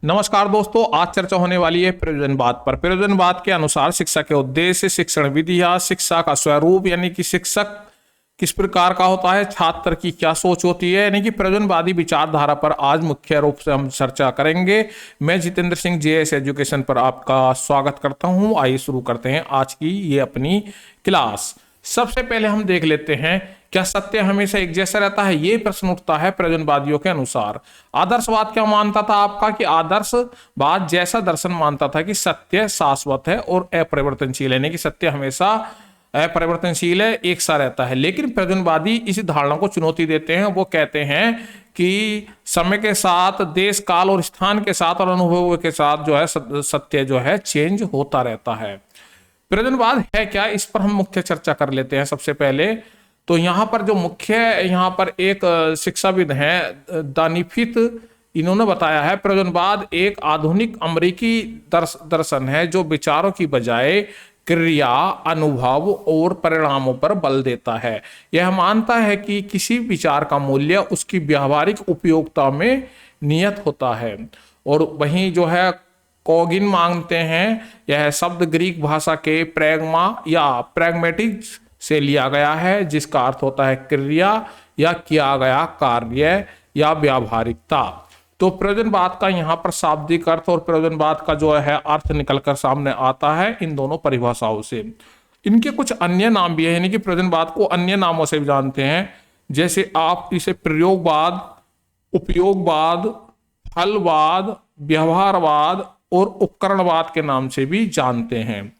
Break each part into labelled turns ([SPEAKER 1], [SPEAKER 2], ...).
[SPEAKER 1] नमस्कार दोस्तों, आज चर्चा होने वाली है प्रयोजनवाद पर। प्रयोजनवाद के अनुसार शिक्षा के उद्देश्य, शिक्षण विधि या शिक्षा का स्वरूप यानी कि शिक्षक किस प्रकार का होता है, छात्र की क्या सोच होती है, यानी कि प्रयोजनवादी विचारधारा पर आज मुख्य रूप से हम चर्चा करेंगे। मैं जितेंद्र सिंह जेएस एजुकेशन पर आपका स्वागत करता हूं। आइए शुरू करते हैं आज की ये अपनी क्लास। सबसे पहले हम देख लेते हैं, क्या सत्य हमेशा एक जैसा रहता है? ये प्रश्न उठता है प्रयोजनवादियों के अनुसार। आदर्शवाद क्या मानता था आपका कि आदर्शवाद जैसा दर्शन मानता था कि सत्य शाश्वत है और अपरिवर्तनशील है, यानी कि सत्य हमेशा अपरिवर्तनशील है, एक सा रहता है। लेकिन प्रयोजनवादी इस धारणा को चुनौती देते हैं। वो कहते हैं कि समय के साथ, देश काल और स्थान के साथ और अनुभव के साथ जो है सत्य जो है चेंज होता रहता है। प्रयोजनवाद है क्या, इस पर हम मुख्य चर्चा कर लेते हैं। सबसे पहले तो यहाँ पर जो मुख्य यहाँ पर एक शिक्षाविद हैं दानिफित, इन्होंने बताया है प्रयोजनवाद एक आधुनिक अमेरिकी दर्शन है जो विचारों की बजाय क्रिया, अनुभव और परिणामों पर बल देता है। यह मानता है कि किसी विचार का मूल्य उसकी व्यावहारिक उपयोगिता में नियत होता है। और वहीं जो है कोगिन मांगते हैं, यह शब्द ग्रीक भाषा के प्रैग्मा या प्रैग्मेटिक्स से लिया गया है, जिसका अर्थ होता है क्रिया या किया गया कार्य या व्यावहारिकता। तो प्रयोजनवाद का यहाँ पर शाब्दिक अर्थ और प्रयोजनवाद का जो है अर्थ निकलकर सामने आता है इन दोनों परिभाषाओं से। इनके कुछ अन्य नाम भी है, यानी कि प्रयोजनवाद को अन्य नामों से भी जानते हैं। जैसे आप इसे प्रयोगवाद, उपयोगवाद, फलवाद, व्यवहारवाद और उपकरणवाद के नाम से भी जानते हैं।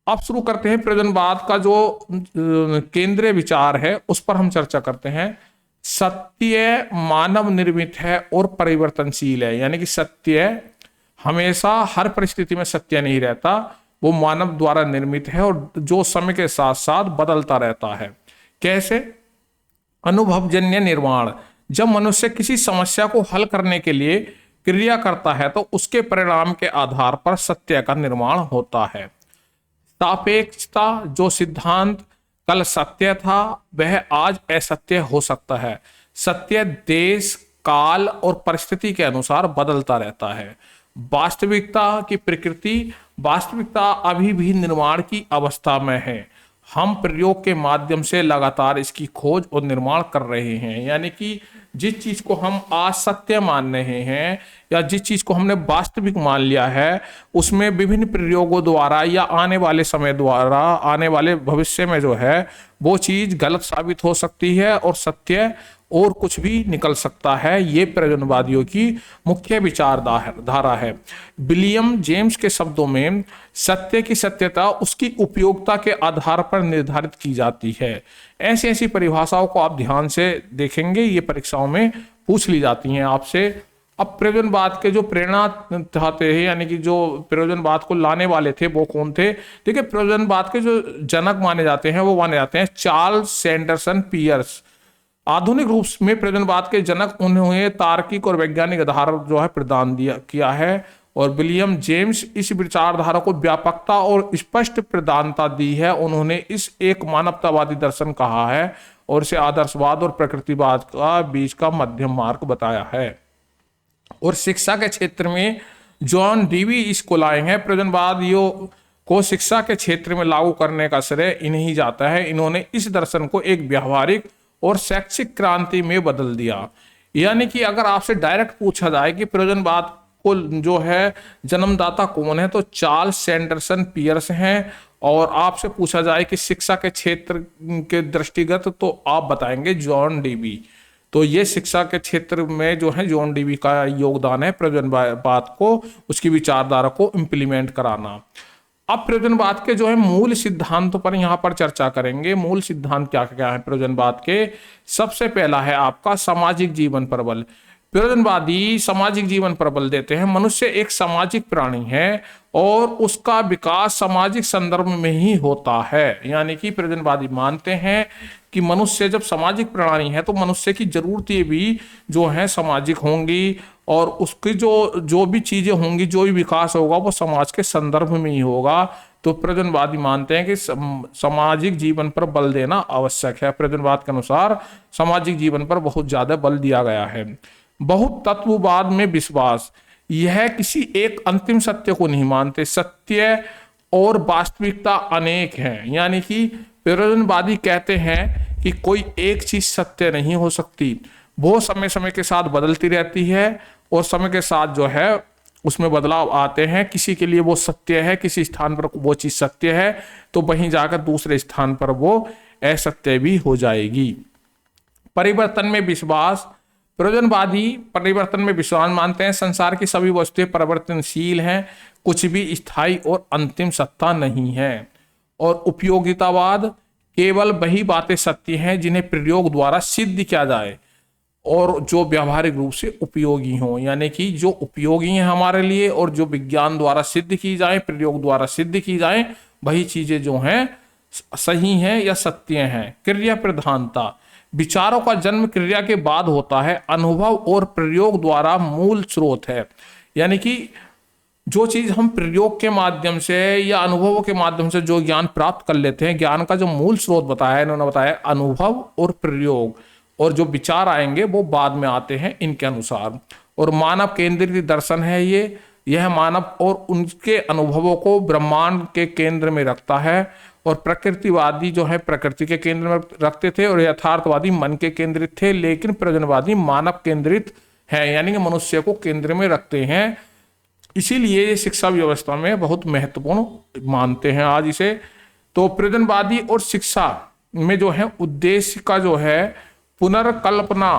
[SPEAKER 1] अब शुरू करते हैं प्रयोजनवाद का जो केंद्रीय विचार है उस पर हम चर्चा करते हैं। सत्य मानव निर्मित है और परिवर्तनशील है, यानी कि सत्य हमेशा हर परिस्थिति में सत्य नहीं रहता, वो मानव द्वारा निर्मित है और जो समय के साथ साथ बदलता रहता है। कैसे? अनुभवजन्य निर्माण, जब मनुष्य किसी समस्या को हल करने के लिए क्रिया करता है तो उसके परिणाम के आधार पर सत्य का निर्माण होता है। सापेक्षता, जो सिद्धांत कल सत्य था वह आज असत्य हो सकता है। सत्य देश, काल और परिस्थिति के अनुसार बदलता रहता है। वास्तविकता की प्रकृति, वास्तविकता अभी भी निर्माण की अवस्था में है। हम प्रयोग के माध्यम से लगातार इसकी खोज और निर्माण कर रहे हैं, यानी कि जिस चीज को हम आज सत्य मान रहे हैं या जिस चीज को हमने वास्तविक मान लिया है, उसमें विभिन्न प्रयोगों द्वारा या आने वाले समय द्वारा, आने वाले भविष्य में जो है वो चीज गलत साबित हो सकती है और सत्य और कुछ भी निकल सकता है। ये प्रयोजनवादियों की मुख्य विचारधारा है। विलियम जेम्स के शब्दों में सत्य की सत्यता उसकी उपयोगिता के आधार पर निर्धारित की जाती है। ऐसी ऐसी परिभाषाओं को आप ध्यान से देखेंगे, ये परीक्षाओं में पूछ ली जाती हैं आपसे। अब प्रयोजनवाद के जो प्रेरणा थे, यानी कि जो प्रयोजनवाद को लाने वाले थे वो कौन थे? देखिए, प्रयोजनवाद के जो जनक माने जाते हैं वो माने जाते हैं चार्ल्स सैंडरसन पियर्स। आधुनिक रूप में प्रयोजनवाद के जनक उन्होंने तार्किक और वैज्ञानिक आधार जो है प्रदान किया है। और विलियम जेम्स इस विचारधारा को व्यापकता और स्पष्ट प्रधानता दी है। उन्होंने इस एक मानवतावादी दर्शन कहा है और इसे आदर्शवाद और प्रकृतिवाद का बीच का मध्यम मार्ग बताया है। और शिक्षा के क्षेत्र में जॉन डीवी इसको लाए हैं। प्रयोजनवादियों को शिक्षा के क्षेत्र में लागू करने का श्रेय इन्हीं जाता है। इन्होंने इस दर्शन को एक व्यावहारिक और शैक्षिक क्रांति में बदल दिया। यानी कि अगर आपसे डायरेक्ट पूछा जाए कि प्रयोजनवाद को जो है जन्मदाता कौन है, तो चार्ल्स सैंडरसन पियर्स हैं। और आपसे पूछा जाए कि शिक्षा के क्षेत्र के दृष्टिगत, तो आप बताएंगे जॉन डीवी। तो ये शिक्षा के क्षेत्र में जो है जॉन डीवी का योगदान है प्रयोजनवाद को, उसकी विचारधारा को इम्प्लीमेंट कराना। अब प्रयोजनवाद के जो है मूल सिद्धांतों पर यहाँ पर चर्चा करेंगे। मूल सिद्धांत क्या क्या है प्रयोजनवाद के? सबसे पहला है आपका सामाजिक जीवन पर बल। प्रयोजनवादी सामाजिक जीवन पर बल देते हैं। मनुष्य एक सामाजिक प्राणी है और उसका विकास सामाजिक संदर्भ में ही होता है। यानी कि प्रयोजनवादी मानते हैं कि मनुष्य जब सामाजिक प्राणी है तो मनुष्य की जरूरतें भी जो है सामाजिक होंगी और उसकी जो भी चीजें होंगी, जो भी विकास होगा वो समाज के संदर्भ में ही होगा। तो प्रयोजनवादी मानते हैं कि सामाजिक जीवन पर बल देना आवश्यक है। प्रयोजनवाद के अनुसार सामाजिक जीवन पर बहुत ज्यादा बल दिया गया है। बहुत तत्ववाद में विश्वास, यह किसी एक अंतिम सत्य को नहीं मानते। सत्य और वास्तविकता अनेक हैं। यानी कि प्रयोजनवादी कहते हैं कि कोई एक चीज सत्य नहीं हो सकती, वो समय समय के साथ बदलती रहती है और समय के साथ जो है उसमें बदलाव आते हैं। किसी के लिए वो सत्य है, किसी स्थान पर वो चीज सत्य है तो वहीं जाकर दूसरे स्थान पर वो असत्य भी हो जाएगी। परिवर्तन में विश्वास। प्रयोजनवादी परिवर्तन में विश्वास मानते हैं। संसार की सभी वस्तुएं परिवर्तनशील हैं, कुछ भी स्थायी और अंतिम सत्ता नहीं है। और उपयोगितावाद, केवल वही बातें सत्य हैं जिन्हें प्रयोग द्वारा सिद्ध किया जाए और जो व्यावहारिक रूप से उपयोगी हों। यानी कि जो उपयोगी हैं हमारे लिए और जो विज्ञान द्वारा सिद्ध की जाए, प्रयोग द्वारा सिद्ध की जाए, वही चीजें जो हैं सही हैं या सत्य हैं। क्रिया प्रधानता। विचारों का जन्म क्रिया के बाद होता है, अनुभव और प्रयोग द्वारा मूल स्रोत है। यानी कि जो चीज हम प्रयोग के माध्यम से या अनुभवों के माध्यम से जो ज्ञान प्राप्त कर लेते हैं, ज्ञान का जो मूल स्रोत बताया इन्होंने बताया अनुभव और प्रयोग, और जो विचार आएंगे वो बाद में आते हैं इनके अनुसार। और मानव केंद्रित दर्शन है यह मानव और उनके अनुभवों को ब्रह्मांड के केंद्र में रखता है। और प्रकृतिवादी जो है प्रकृति के केंद्र में रखते थे और यथार्थवादी मन के केंद्रित थे, लेकिन प्रयोजनवादी मानव केंद्रित है, यानी कि मनुष्य को केंद्र में रखते हैं। इसीलिए ये शिक्षा व्यवस्था में बहुत महत्वपूर्ण मानते हैं आज इसे। तो प्रयोजनवादी और शिक्षा में जो है उद्देश्य का जो है पुनर्कल्पना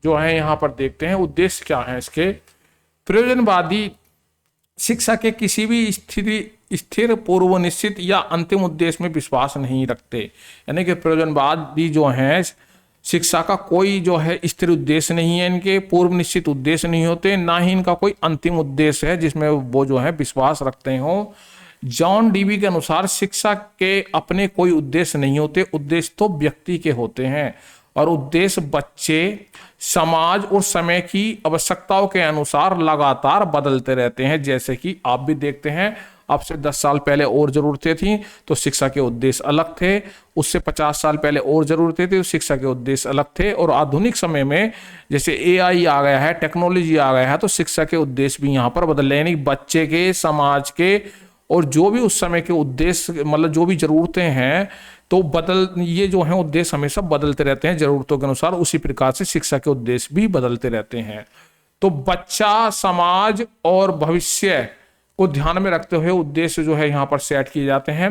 [SPEAKER 1] जो है यहाँ पर देखते हैं उद्देश्य क्या है इसके। प्रयोजनवादी शिक्षा के किसी भी स्थिर पूर्व निश्चित या अंतिम उद्देश्य में विश्वास नहीं रखते। यानी कि प्रयोजनवादी जो है शिक्षा का कोई जो है स्थिर उद्देश्य नहीं है, इनके पूर्व निश्चित उद्देश्य नहीं होते, ना ही इनका कोई अंतिम उद्देश्य है जिसमें वो जो है विश्वास रखते हो। जॉन डीवी के अनुसार शिक्षा के अपने कोई उद्देश्य नहीं होते, उद्देश्य तो व्यक्ति के होते हैं और उद्देश्य बच्चे, समाज और समय की आवश्यकताओं के अनुसार लगातार बदलते रहते हैं। जैसे कि आप भी देखते हैं, अब से 10 साल पहले और जरूरतें थी तो शिक्षा के उद्देश्य अलग थे, उससे 50 साल पहले और जरूरतें थी तो शिक्षा के उद्देश्य अलग थे। और आधुनिक समय में जैसे AI आ गया है, टेक्नोलॉजी आ गया है, तो शिक्षा के उद्देश्य भी यहाँ पर बदल रहे हैं। यानी बच्चे के, समाज के और जो भी उस समय के उद्देश्य मतलब जो भी जरूरतें हैं तो ये जो है उद्देश्य हमेशा बदलते रहते हैं जरूरतों के अनुसार। उसी प्रकार से शिक्षा के उद्देश्य भी बदलते रहते हैं। तो बच्चा, समाज और भविष्य को ध्यान में रखते हुए उद्देश्य जो है यहाँ पर सेट किए जाते हैं।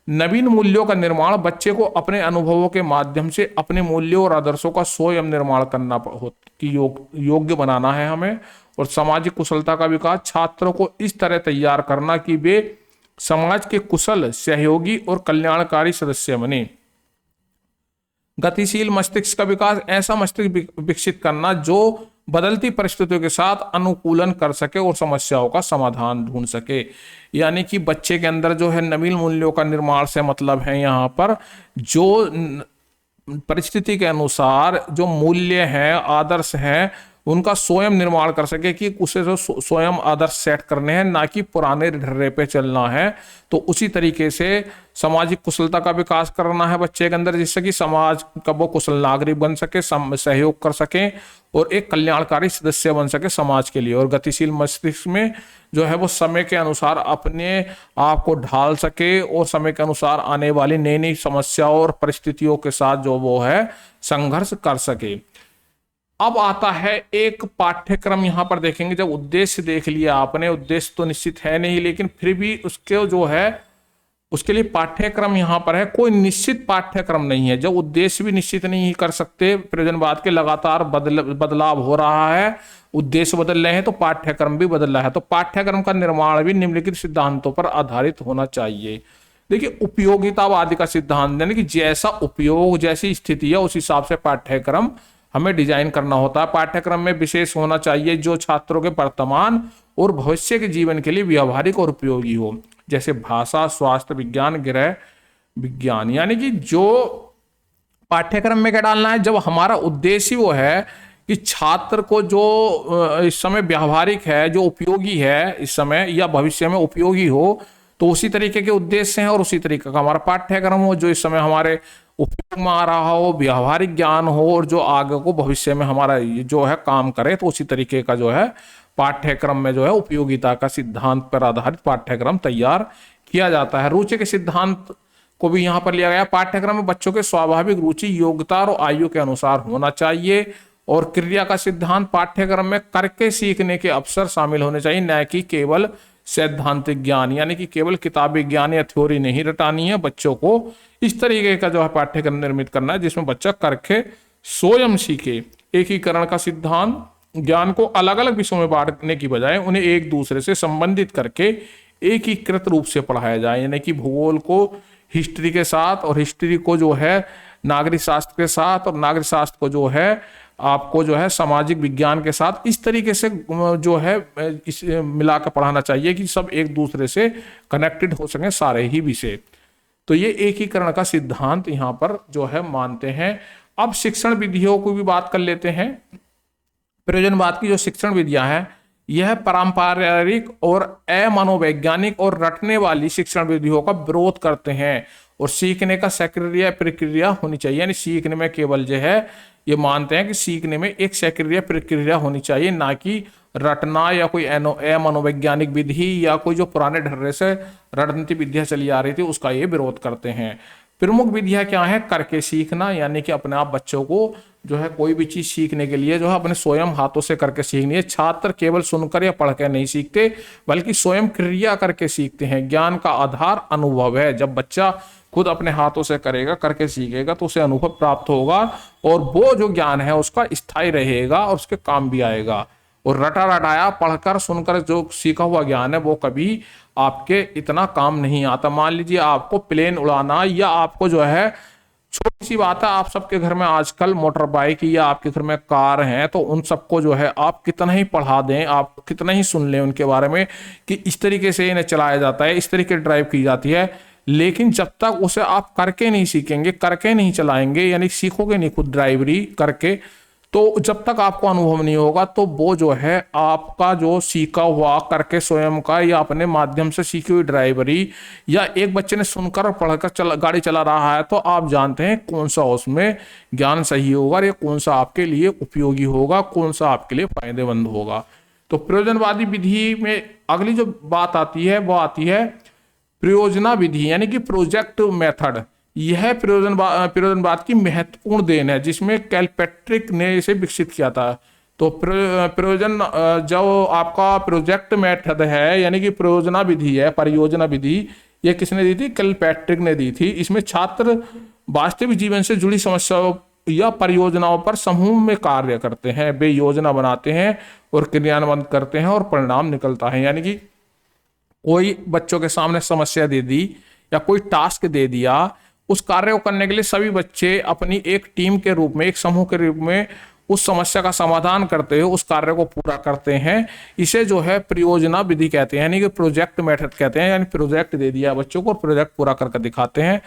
[SPEAKER 1] नवीन मूल्यों का निर्माण, बच्चे को अपने अनुभवों के माध्यम से अपने मूल्यों और आदर्शों का स्वयं निर्माण करना योग्य बनाना है हमें। और सामाजिक कुशलता का विकास, छात्रों को इस तरह तैयार करना कि वे समाज के कुशल, सहयोगी और कल्याणकारी सदस्य बने। गतिशील मस्तिष्क का विकास, ऐसा मस्तिष्क विकसित करना जो बदलती परिस्थितियों के साथ अनुकूलन कर सके और समस्याओं का समाधान ढूंढ सके। यानी कि बच्चे के अंदर जो है नवीन मूल्यों का निर्माण से मतलब है यहाँ पर जो परिस्थिति के अनुसार जो मूल्य हैं, आदर्श हैं, उनका स्वयं निर्माण कर सके कि उसे जो स्वयं आदर्श सेट करने हैं, ना कि पुराने ढर्रे पे चलना है। तो उसी तरीके से सामाजिक कुशलता का विकास करना है बच्चे के अंदर, जिससे कि समाज का वो कुशल नागरिक बन सके, सहयोग कर सके और एक कल्याणकारी सदस्य बन सके समाज के लिए। और गतिशील मस्तिष्क में जो है वो समय के अनुसार अपने आप को ढाल सके और समय के अनुसार आने वाली नई नई समस्याओं और परिस्थितियों के साथ जो वो है संघर्ष कर सके। अब आता है एक पाठ्यक्रम, यहाँ पर देखेंगे। जब उद्देश्य देख लिया आपने, उद्देश्य तो निश्चित है नहीं, लेकिन फिर भी उसके जो है उसके लिए पाठ्यक्रम यहाँ पर है। कोई निश्चित पाठ्यक्रम नहीं है। जब उद्देश्य भी निश्चित नहीं कर सकते, प्रयोजनवाद के लगातार बदलाव हो रहा है, उद्देश्य बदल रहे हैं तो पाठ्यक्रम भी बदल रहा है। तो पाठ्यक्रम का निर्माण भी निम्नलिखित सिद्धांतों पर आधारित होना चाहिए। देखिए, उपयोगितावादी का सिद्धांत, यानी कि जैसा उपयोग, जैसी स्थिति है उस हिसाब से पाठ्यक्रम हमें डिजाइन करना होता है। पाठ्यक्रम में विशेष होना चाहिए जो छात्रों के वर्तमान और भविष्य के जीवन के लिए व्यावहारिक और उपयोगी हो, जैसे भाषा, स्वास्थ्य विज्ञान, गृह विज्ञान। यानी कि जो पाठ्यक्रम में क्या डालना है, जब हमारा उद्देश्य वो है कि छात्र को जो इस समय व्यावहारिक है, जो उपयोगी है इस समय या भविष्य में उपयोगी हो, तो उसी तरीके के उद्देश्य हैं और उसी तरीके का हमारा पाठ्यक्रम हो जो इस समय हमारे उपयोग में आ रहा हो, व्यावहारिक ज्ञान हो और जो आगे को भविष्य में हमारा जो है काम करे, तो उसी तरीके का जो है पाठ्यक्रम में जो है उपयोगिता का सिद्धांत पर आधारित पाठ्यक्रम तैयार किया जाता है। रुचि के सिद्धांत को भी यहाँ पर लिया गया। पाठ्यक्रम में बच्चों के स्वाभाविक रुचि, योग्यता और आयु के अनुसार होना चाहिए। और क्रिया का सिद्धांत, पाठ्यक्रम में करके सीखने के अवसर शामिल होने चाहिए, न कि केवल सैद्धांतिक ज्ञान, यानी कि केवल किताबी ज्ञान या थ्योरी नहीं रटानी है। बच्चों को इस तरीके का जो है पाठ्यक्रम निर्मित करना है जिसमें बच्चा करके स्वयं सीखे। एकीकरण का सिद्धांत, ज्ञान को अलग अलग विषयों में बांटने की बजाय उन्हें एक दूसरे से संबंधित करके एकीकृत रूप से पढ़ाया जाए, यानी कि भूगोल को हिस्ट्री के साथ और हिस्ट्री को जो है नागरिक शास्त्र के साथ और नागरिक शास्त्र को जो है आपको जो है सामाजिक विज्ञान के साथ इस तरीके से जो है इस मिलाकर पढ़ाना चाहिए कि सब एक दूसरे से कनेक्टेड हो सकें सारे ही विषय। तो ये एकीकरण का सिद्धांत यहाँ पर जो है मानते हैं। अब शिक्षण विधियों की भी बात कर लेते हैं। प्रयोजनवाद की जो शिक्षण विधियां हैं यह पारंपरिक और अमनोवैज्ञानिक और रटने वाली शिक्षण विधियों का विरोध करते हैं और सीखने का सक्रिय प्रक्रिया होनी चाहिए, यानी सीखने में केवल जो है ये मानते हैं कि सीखने में एक सक्रिय प्रक्रिया होनी चाहिए, ना कि रटना या कोई मनोवैज्ञानिक विधि या कोई जो पुराने ढर्रे से रणनीति विधियां चली आ रही थी उसका ये विरोध करते हैं। प्रमुख विधियां क्या है? करके सीखना, यानी कि अपने आप बच्चों को जो है कोई भी चीज सीखने के लिए जो है अपने स्वयं हाथों से करके सीखनी है। छात्र केवल सुनकर या पढ़ कर नहीं सीखते बल्कि स्वयं क्रिया करके सीखते हैं। ज्ञान का आधार अनुभव है। जब बच्चा खुद अपने हाथों से करेगा, करके सीखेगा तो उसे अनुभव प्राप्त होगा और वो जो ज्ञान है उसका स्थायी रहेगा और उसके काम भी आएगा। और रटा रटाया पढ़कर सुनकर जो सीखा हुआ ज्ञान है वो कभी आपके इतना काम नहीं आता। मान लीजिए आपको प्लेन उड़ाना या आपको जो है छोटी सी बात है, आप सबके घर में आजकल मोटर बाइक या आपके घर में कार हैं तो उन सबको जो है आप कितना ही पढ़ा दें, आप कितना ही सुन लें उनके बारे में कि इस तरीके से इन्हें चलाया जाता है, इस तरीके ड्राइव की जाती है, लेकिन जब तक उसे आप करके नहीं सीखेंगे, करके नहीं चलाएंगे, यानी सीखोगे नहीं खुद ड्राइवरी करके, तो जब तक आपको अनुभव नहीं होगा तो वो जो है आपका जो सीखा हुआ करके स्वयं का या अपने माध्यम से सीखी हुई ड्राइवरी या एक बच्चे ने सुनकर और पढ़कर गाड़ी चला रहा है तो आप जानते हैं कौन सा उसमें ज्ञान सही होगा या कौन सा आपके लिए उपयोगी होगा, कौन सा आपके लिए फायदेमंद होगा। तो प्रयोजनवादी विधि में अगली जो बात आती है वो आती है प्रयोजना विधि, यानी कि प्रोजेक्ट मेथड। यह प्रयोजनवाद की महत्वपूर्ण देन है जिसमें कैलपेट्रिक ने इसे विकसित किया था। तो प्रयोजन जो आपका प्रोजेक्ट मेथड है यानी कि प्रयोजना विधि है, परियोजना विधि, यह किसने दी थी? कैलपेट्रिक ने दी थी। इसमें छात्र वास्तविक जीवन से जुड़ी समस्याओं या परियोजनाओं पर समूह में कार्य करते हैं, वे योजना बनाते हैं और क्रियान्वयन करते हैं और परिणाम निकलता है। यानी कि कोई बच्चों के सामने समस्या दे दी या कोई टास्क दे दिया, उस कार्य को करने के लिए सभी बच्चे अपनी एक टीम के रूप में, एक समूह के रूप में उस समस्या का समाधान करते हुए उस कार्य को पूरा करते हैं। इसे जो है परियोजना विधि कहते हैं, यानी कि प्रोजेक्ट मेथड कहते हैं। यानी प्रोजेक्ट दे दिया बच्चों को और प्रोजेक्ट पूरा करके दिखाते हैं,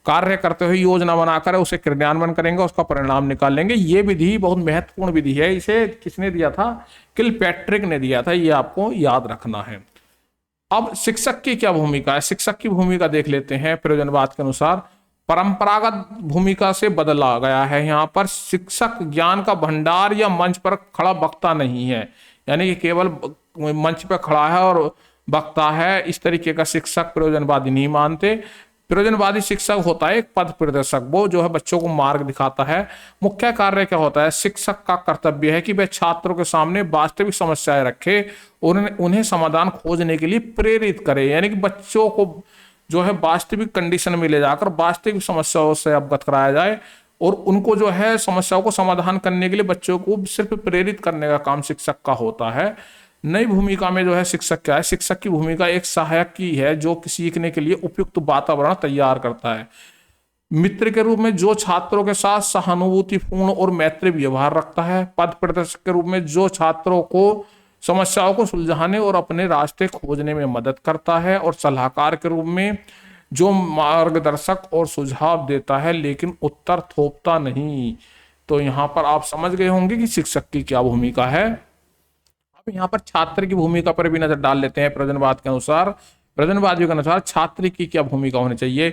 [SPEAKER 1] कार्य करते हुए योजना बनाकर उसे क्रियान्वयन करेंगे, उसका परिणाम निकालेंगे। ये विधि बहुत महत्वपूर्ण विधि है। इसे किसने दिया था? किलपैट्रिक ने दिया था। ये आपको याद रखना है। अब शिक्षक की क्या भूमिका है? शिक्षक की भूमिका देख लेते हैं। प्रयोजनवाद के अनुसार परंपरागत भूमिका से बदला गया है। यहाँ पर शिक्षक ज्ञान का भंडार या मंच पर खड़ा वक्ता नहीं है, यानी कि केवल मंच पर खड़ा है और वक्ता है, इस तरीके का शिक्षक प्रयोजनवादी नहीं मानते। प्रयोजनवादी शिक्षक होता है एक पथ प्रदर्शक, वो जो है बच्चों को मार्ग दिखाता है। मुख्य कार्य क्या होता है? शिक्षक का कर्तव्य है कि वह छात्रों के सामने वास्तविक समस्याएं रखे और उन्हें समाधान खोजने के लिए प्रेरित करे, यानी कि बच्चों को जो है वास्तविक कंडीशन में ले जाकर वास्तविक समस्याओं से अवगत कराया जाए और उनको जो है समस्याओं को समाधान करने के लिए बच्चों को सिर्फ प्रेरित करने का काम शिक्षक का होता है। नई भूमिका में जो है शिक्षक क्या है? शिक्षक की भूमिका एक सहायक की है जो सीखने के लिए उपयुक्त वातावरण तैयार करता है। मित्र के रूप में जो छात्रों के साथ सहानुभूतिपूर्ण और मैत्री व्यवहार रखता है। पथ प्रदर्शक के रूप में जो छात्रों को समस्याओं को सुलझाने और अपने रास्ते खोजने में मदद करता है। और सलाहकार के रूप में जो मार्गदर्शक और सुझाव देता है लेकिन उत्तर थोपता नहीं। तो यहाँ पर आप समझ गए होंगे कि शिक्षक की क्या भूमिका है। अब यहाँ पर छात्र की भूमिका पर भी नजर डाल लेते हैं। प्रयोजनवाद के अनुसार, प्रयोजनवादियों के अनुसार छात्र की क्या भूमिका होनी चाहिए?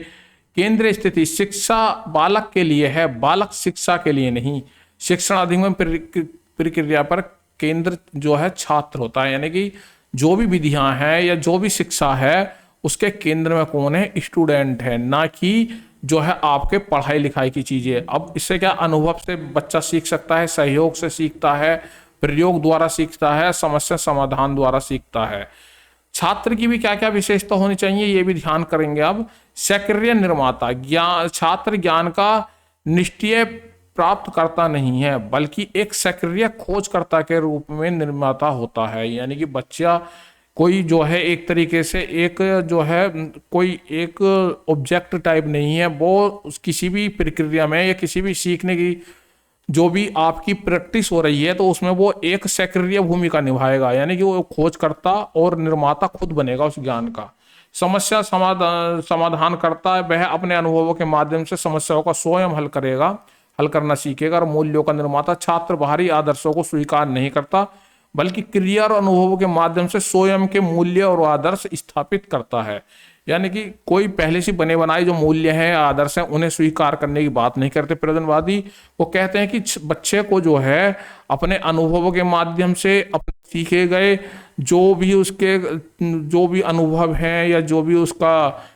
[SPEAKER 1] केंद्रीय स्थिति शिक्षा बालक के लिए है, बालक शिक्षा के लिए नहीं। शिक्षण अधिगम प्रक्रिया पर केंद्र जो है छात्र होता है, यानी कि जो भी विधियां हैं या जो भी शिक्षा है उसके केंद्र में कौन है, स्टूडेंट है, ना कि जो है आपके पढ़ाई लिखाई की चीजें। अब इससे क्या, अनुभव से बच्चा सीख सकता है, सहयोग से सीखता है, प्रयोग द्वारा सीखता है, समस्या समाधान द्वारा सीखता है। छात्र की भी क्या क्या विशेषता होनी चाहिए ये भी ध्यान करेंगे। अब सक्रिय निर्माता, ज्ञान, छात्र ज्ञान का निश्चय प्राप्त करता नहीं है बल्कि एक सक्रिय खोजकर्ता के रूप में निर्माता होता है। यानी कि बच्चा कोई जो है एक तरीके से एक जो है कोई एक ऑब्जेक्ट टाइप नहीं है, वो किसी भी प्रक्रिया में या किसी भी सीखने की जो भी आपकी प्रैक्टिस हो रही है तो उसमें वो एक सक्रिय भूमिका निभाएगा, यानी कि वो खोजकर्ता और निर्माता खुद बनेगा उस ज्ञान का। समस्या समाधान करता है, वह अपने अनुभवों के माध्यम से समस्याओं का स्वयं हल करेगा, हल करना सीखेगा। और मूल्यों का निर्माता, छात्र बाहरी आदर्शों को स्वीकार नहीं करता बल्कि क्रिया और अनुभवों के माध्यम से स्वयं के मूल्य और आदर्श स्थापित करता है। यानी कि कोई पहले से बने बनाए जो मूल्य हैं, आदर्श हैं, उन्हें स्वीकार करने की बात नहीं करते प्रयोजनवादी। वो कहते हैं कि बच्चे को जो है अपने अनुभवों के माध्यम से अपने सीखे गए जो भी अनुभव हैं या जो भी उसका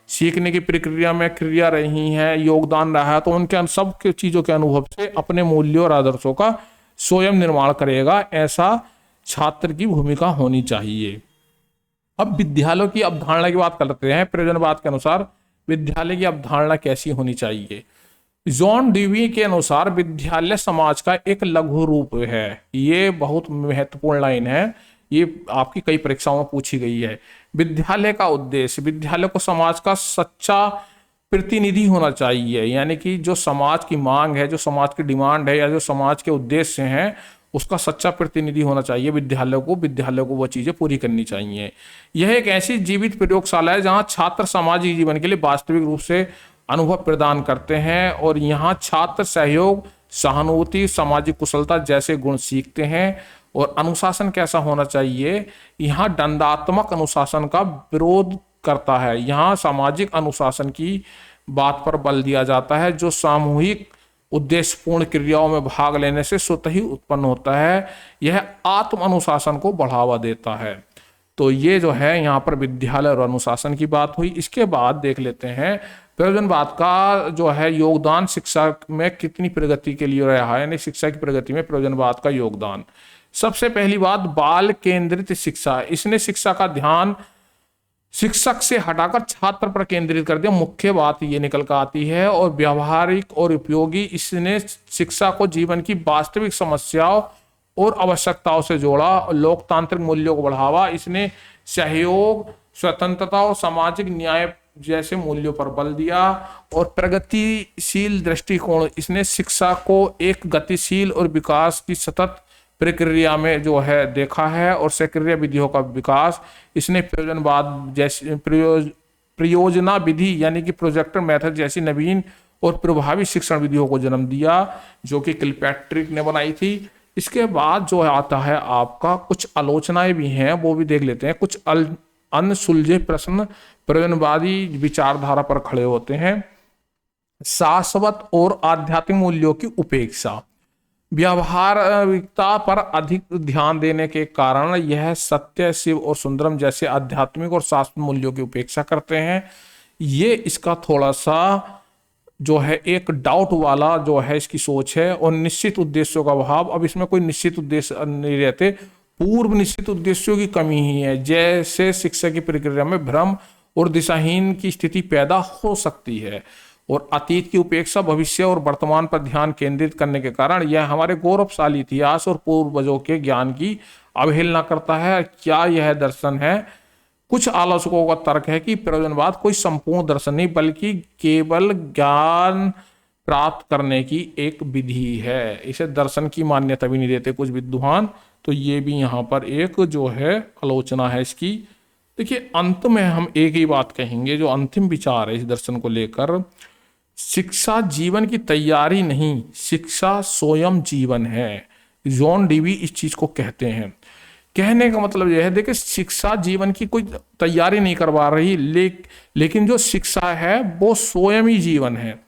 [SPEAKER 1] सीखने की प्रक्रिया में क्रिया रही हैं, योगदान रहा है, तो उनके सब के चीजों के अनुभव से अपने मूल्यों और आदर्शों का स्वयं निर्माण करेगा। ऐसा छात्र की भूमिका होनी चाहिए। अब विद्यालय की अवधारणा की बात करते हैं। प्रयोजनवाद के अनुसार विद्यालय की अवधारणा कैसी होनी चाहिए। जॉन डीवी के अनुसार विद्यालय समाज का एक लघु रूप है। ये बहुत महत्वपूर्ण लाइन है, ये आपकी कई परीक्षाओं में पूछी गई है। विद्यालय का उद्देश्य, विद्यालय को समाज का सच्चा प्रतिनिधि होना चाहिए, यानी कि जो समाज की मांग है, जो समाज की डिमांड है या जो समाज के उद्देश्य हैं उसका सच्चा प्रतिनिधि होना चाहिए विद्यालय को वो चीजें पूरी करनी चाहिए। यह एक ऐसी जीवित प्रयोगशाला है जहां छात्र सामाजिक जीवन के लिए वास्तविक रूप से अनुभव प्रदान करते हैं और यहाँ छात्र सहयोग, सहानुभूति, सामाजिक कुशलता जैसे गुण सीखते हैं। और अनुशासन कैसा होना चाहिए, यहाँ दंडात्मक अनुशासन का विरोध करता है। यहाँ सामाजिक अनुशासन की बात पर बल दिया जाता है जो सामूहिक उद्देश्यपूर्ण क्रियाओं में भाग लेने से स्वतः ही उत्पन्न होता है। यह आत्म अनुशासन को बढ़ावा देता है। तो ये जो है यहाँ पर विद्यालय और अनुशासन की बात हुई। इसके बाद देख लेते हैं प्रयोजनवाद का जो है योगदान शिक्षा में कितनी प्रगति के लिए रहा है, यानी शिक्षा की प्रगति में प्रयोजनवाद का योगदान। सबसे पहली बात, बाल केंद्रित शिक्षा। इसने शिक्षा का ध्यान शिक्षक से हटाकर छात्र पर केंद्रित कर दिया, मुख्य बात ये निकल कर आती है। और व्यावहारिक और उपयोगी, इसने शिक्षा को जीवन की वास्तविक समस्याओं और आवश्यकताओं से जोड़ा। लोकतांत्रिक मूल्यों को बढ़ावा, इसने सहयोग, स्वतंत्रता और सामाजिक न्याय जैसे मूल्यों पर बल दिया। और प्रगतिशील दृष्टिकोण, इसने शिक्षा को एक गतिशील और विकास की सतत प्रक्रिया में जो है देखा है। और सक्रिय विधियों का विकास, इसने प्रयोजनवाद जैसी प्रयोजना विधि यानी कि प्रोजेक्टर मेथड जैसी नवीन और प्रभावी शिक्षण विधियों को जन्म दिया जो कि किलपैट्रिक ने बनाई थी। इसके बाद जो आता है आपका कुछ आलोचनाएं भी हैं, वो भी देख लेते हैं। कुछ अनसुलझे प्रश्न प्रयोजनवादी विचारधारा पर खड़े होते हैं। शाश्वत और आध्यात्मिक मूल्यों की उपेक्षा, व्यावहारिकता पर अधिक ध्यान देने के कारण यह सत्य, शिव और सुंदरम जैसे आध्यात्मिक और शास्त्र मूल्यों की उपेक्षा करते हैं। ये इसका थोड़ा सा जो है एक डाउट वाला जो है इसकी सोच है। और निश्चित उद्देश्यों का अभाव, अब इसमें कोई निश्चित उद्देश्य नहीं रहते, पूर्व निश्चित उद्देश्यों की कमी ही है। जैसे शिक्षा की प्रक्रिया में भ्रम और दिशाहीन की स्थिति पैदा हो सकती है। और अतीत की उपेक्षा, भविष्य और वर्तमान पर ध्यान केंद्रित करने के कारण यह हमारे गौरवशाली इतिहास और पूर्वजों के ज्ञान की अवहेलना करता है। क्या यह दर्शन है? कुछ आलोचकों का तर्क है कि प्रयोजनवाद कोई संपूर्ण दर्शन नहीं बल्कि केवल ज्ञान प्राप्त करने की एक विधि है। इसे दर्शन की मान्यता भी नहीं देते कुछ विद्वान। तो ये भी यहाँ पर एक जो है आलोचना है इसकी। देखिए, अंत में हम एक ही बात कहेंगे, जो अंतिम विचार है इस दर्शन को लेकर, शिक्षा जीवन की तैयारी नहीं, शिक्षा स्वयं जीवन है। जॉन डीवी इस चीज को कहते हैं। कहने का मतलब यह है, देखिए, शिक्षा जीवन की कोई तैयारी नहीं करवा रही, लेकिन जो शिक्षा है वो स्वयं ही जीवन है।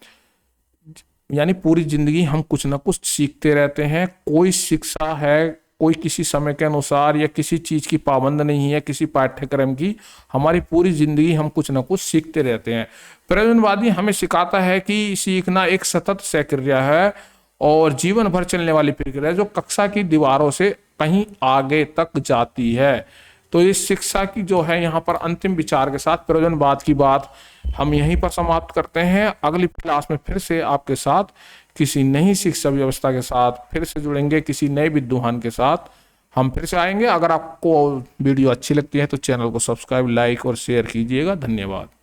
[SPEAKER 1] यानी पूरी जिंदगी हम कुछ ना कुछ सीखते रहते हैं। कोई शिक्षा है कोई किसी समय के अनुसार या किसी चीज की पाबंद नहीं है, किसी पाठ्यक्रम की। हमारी पूरी जिंदगी हम कुछ ना कुछ सीखते रहते हैं। प्रयोजनवादी हमें सिखाता है कि सीखना एक सतत प्रक्रिया है और जीवन भर चलने वाली प्रक्रिया है, जो कक्षा की दीवारों से कहीं आगे तक जाती है। तो इस शिक्षा की जो है यहाँ पर अंतिम विचार के साथ प्रयोजनवाद की बात हम यहीं पर समाप्त करते हैं। अगली क्लास में फिर से आपके साथ किसी नई शिक्षा व्यवस्था के साथ फिर से जुड़ेंगे, किसी नए विद्वान के साथ हम फिर से आएंगे। अगर आपको वीडियो अच्छी लगती है तो चैनल को सब्सक्राइब, लाइक और शेयर कीजिएगा। धन्यवाद।